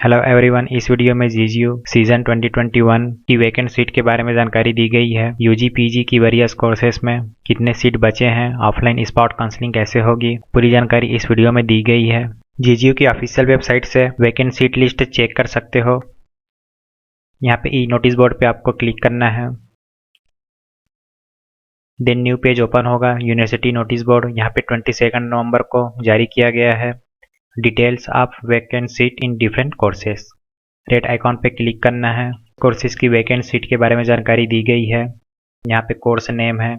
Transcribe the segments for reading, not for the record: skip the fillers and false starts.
Hello everyone, इस video में GGU season 2021 की वैकेंट सीट के बारे में जानकारी दी गई है। यूजी पीजी की वेरियस कोर्सेस में कितने सीट बचे हैं, ऑफलाइन स्पॉट काउंसलिंग कैसे होगी, पूरी जानकारी इस वीडियो में दी गई है। जीजीयू की ऑफिशियल वेबसाइट से वैकेंट सीट लिस्ट चेक कर सकते हो। यहाँ पे ई नोटिस बोर्ड पे आपको क्लिक करना है। देन न्यू पेज ओपन होगा। यूनिवर्सिटी नोटिस बोर्ड यहाँ पे 22 नवंबर को जारी किया गया है। Details of vacant seat in different courses. Red icon पे क्लिक करना है। कोर्सेज की वैकेंट सीट के बारे में जानकारी दी गई है। यहाँ पे कोर्स नेम है,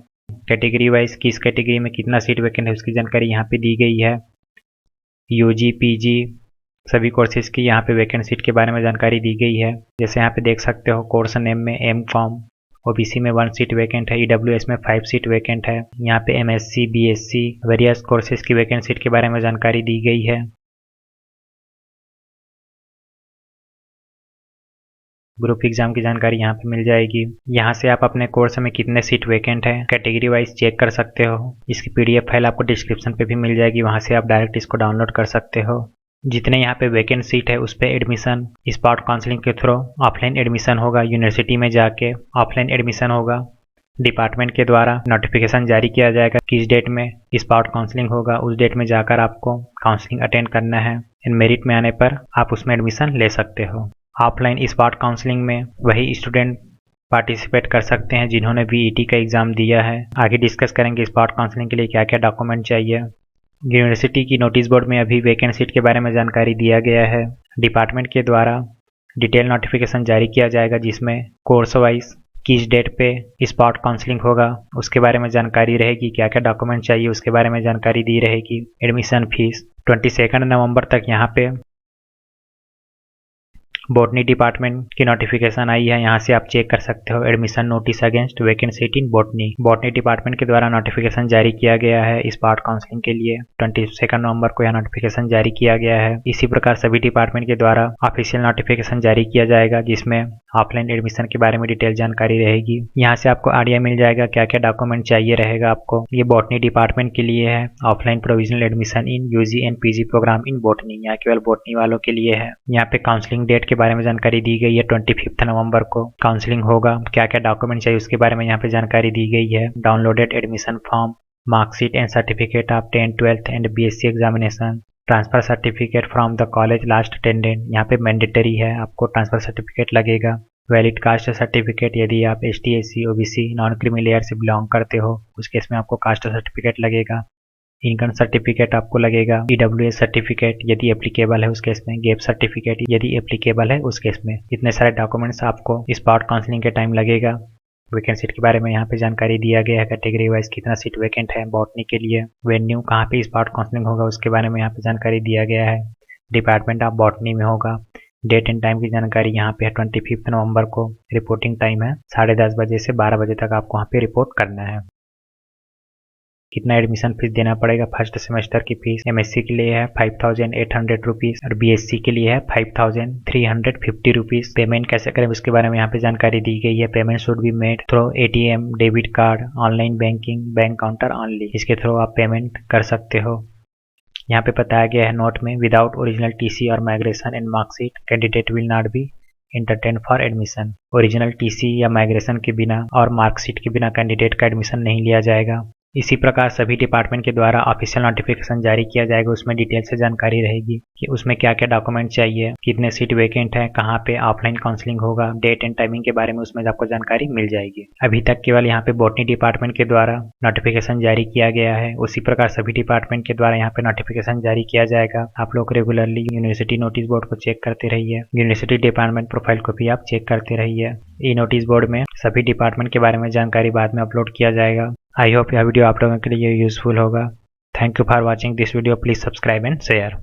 कैटेगरी वाइज किस कैटेगरी में कितना सीट वैकेंट है उसकी जानकारी यहाँ पे दी गई है। यूजी पीजी सभी कोर्सेज की यहाँ पे वैकेंट सीट के बारे में जानकारी दी गई है। जैसे यहाँ पे देख सकते हो, कोर्स नेम में एम कॉम ओबीसी में 1 सीट वैकेंट है, ईडब्ल्यूएस में 5 सीट वैकेंट है। यहाँ पे एमएससी बीएससी वेरियस कोर्सेज की वैकेंट सीट के बारे में जानकारी दी गई है। ग्रुप एग्जाम की जानकारी यहाँ पे मिल जाएगी। यहाँ से आप अपने कोर्स में कितने सीट वैकेंट है कैटेगरी वाइज चेक कर सकते हो। इसकी पीडीएफ फाइल आपको डिस्क्रिप्शन पे भी मिल जाएगी, वहाँ से आप डायरेक्ट इसको डाउनलोड कर सकते हो। जितने यहाँ पे वैकेंट सीट है उस पर एडमिशन स्पॉट काउंसलिंग के थ्रू ऑफलाइन एडमिशन होगा। यूनिवर्सिटी में जाके ऑफलाइन एडमिशन होगा। डिपार्टमेंट के द्वारा नोटिफिकेशन जारी किया जाएगा किस डेट में स्पॉट काउंसलिंग होगा। उस डेट में जाकर आपको काउंसलिंग अटेंड करना है। इन मेरिट में आने पर आप उसमें एडमिशन ले सकते हो। ऑफलाइन स्पॉट काउंसलिंग में वही स्टूडेंट पार्टिसिपेट कर सकते हैं जिन्होंने बीईटी का एग्ज़ाम दिया है। आगे डिस्कस करेंगे स्पॉट काउंसलिंग के लिए क्या क्या डॉक्यूमेंट चाहिए। यूनिवर्सिटी की नोटिस बोर्ड में अभी वैकेंट सीट के बारे में जानकारी दिया गया है। डिपार्टमेंट के द्वारा डिटेल नोटिफिकेशन जारी किया जाएगा जिसमें कोर्स वाइज किस डेट पे स्पॉट काउंसलिंग होगा उसके बारे में जानकारी रहेगी। क्या क्या डॉक्यूमेंट चाहिए उसके बारे में जानकारी दी रहेगी। एडमिशन फीस 22 नवंबर तक यहाँ पे बॉटनी डिपार्टमेंट की नोटिफिकेशन आई है। यहाँ से आप चेक कर सकते हो। Admission notice against vacant seat in botany department के द्वारा नोटिफिकेशन जारी किया गया है स्पॉट काउंसलिंग के लिए। 22 नवंबर को यह नोटिफिकेशन जारी किया गया है। इसी प्रकार सभी डिपार्टमेंट के द्वारा ऑफिशियल नोटिफिकेशन जारी किया जाएगा जिसमें ऑफलाइन एडमिशन के बारे में डिटेल जानकारी रहेगी। यहाँ से आपको आइडिया मिल जाएगा क्या क्या डॉक्यूमेंट चाहिए रहेगा आपको। ये बॉटनी डिपार्टमेंट के लिए है। Offline provisional admission in UG and PG program in botany, यहाँ केवल बॉटनी वालों के लिए है। यहाँ पे काउंसलिंग डेट के बारे में जानकारी दी गई है। 25 नवंबर को काउंसलिंग होगा। क्या क्या डॉक्यूमेंट चाहिए उसके बारे में यहाँ पे जानकारी दी गई है। Downloaded admission form, marksheet and certificate of 10th 12th and BSc examination, transfer certificate from the college last attendant, यहाँ पे मैंडेटरी है, आपको ट्रांसफर सर्टिफिकेट लगेगा। वैलिड कास्ट सर्टिफिकेट, यदि आप ST SC OBC non creamy layer से belong करते हो उस केस में आपको कास्ट सर्टिफिकेट लगेगा। इनकम सर्टिफिकेट आपको लगेगा। ईडब्ल्यूएस सर्टिफिकेट यदि एप्लीकेबल है उस केस में, गैप सर्टिफिकेट यदि एप्लीकेबल है उस केस में। इतने सारे डॉक्यूमेंट्स आपको स्पॉट काउंसलिंग के टाइम लगेगा। वैकेंट सीट के बारे में यहाँ पे जानकारी दिया गया है। कैटेगरी वाइज कितना सीट वैकेंट है बॉटनी के लिए। वेन्यू कहाँ पे स्पॉट काउंसलिंग होगा उसके बारे में यहाँ पे जानकारी दिया गया है। डिपार्टमेंट ऑफ बॉटनी में होगा। डेट एंड टाइम की जानकारी यहाँ पे है। 25 नवंबर को रिपोर्टिंग टाइम है। 10:30 बजे से 12 बजे तक आपको वहाँ पे रिपोर्ट करना है। कितना एडमिशन फीस देना पड़ेगा। फर्स्ट सेमेस्टर की फीस एमएससी के लिए है 5800 रुपीज़ और बीएससी के लिए है 5350 रुपीज़। पेमेंट कैसे करें उसके बारे में यहाँ पे जानकारी दी गई है। Payment should be made through ATM, debit card, online banking, bank counter only. इसके थ्रू आप पेमेंट कर सकते हो। यहाँ पे बताया गया है नोट में, विदाउट ओरिजिनल टीसी और migration and marksheet candidate will not be entertain for admission. Original TC या माइग्रेशन के बिना और मार्कशीट के बिना कैंडिडेट का एडमिशन नहीं लिया जाएगा। इसी प्रकार सभी डिपार्टमेंट के द्वारा ऑफिशियल नोटिफिकेशन जारी किया जाएगा। उसमें डिटेल से जानकारी रहेगी कि उसमें क्या क्या डॉक्यूमेंट चाहिए, कितने सीट वैकेंट है, कहाँ पे ऑफलाइन काउंसलिंग होगा, डेट एंड टाइमिंग के बारे में उसमें आपको जानकारी मिल जाएगी। अभी तक केवल यहाँ पे बॉटनी डिपार्टमेंट के द्वारा नोटिफिकेशन जारी किया गया है। उसी प्रकार सभी डिपार्टमेंट के द्वारा यहाँ पे नोटिफिकेशन जारी किया जाएगा। आप लोग रेगुलरली यूनिवर्सिटी नोटिस बोर्ड को चेक करते रहिए। यूनिवर्सिटी डिपार्टमेंट प्रोफाइल को भी आप चेक करते रहिए। ई नोटिस बोर्ड में सभी डिपार्टमेंट के बारे में जानकारी बाद में अपलोड किया जाएगा। आई होप यह वीडियो आप लोगों के लिए यूजफुल होगा। Thank you for watching this video. Please subscribe and share.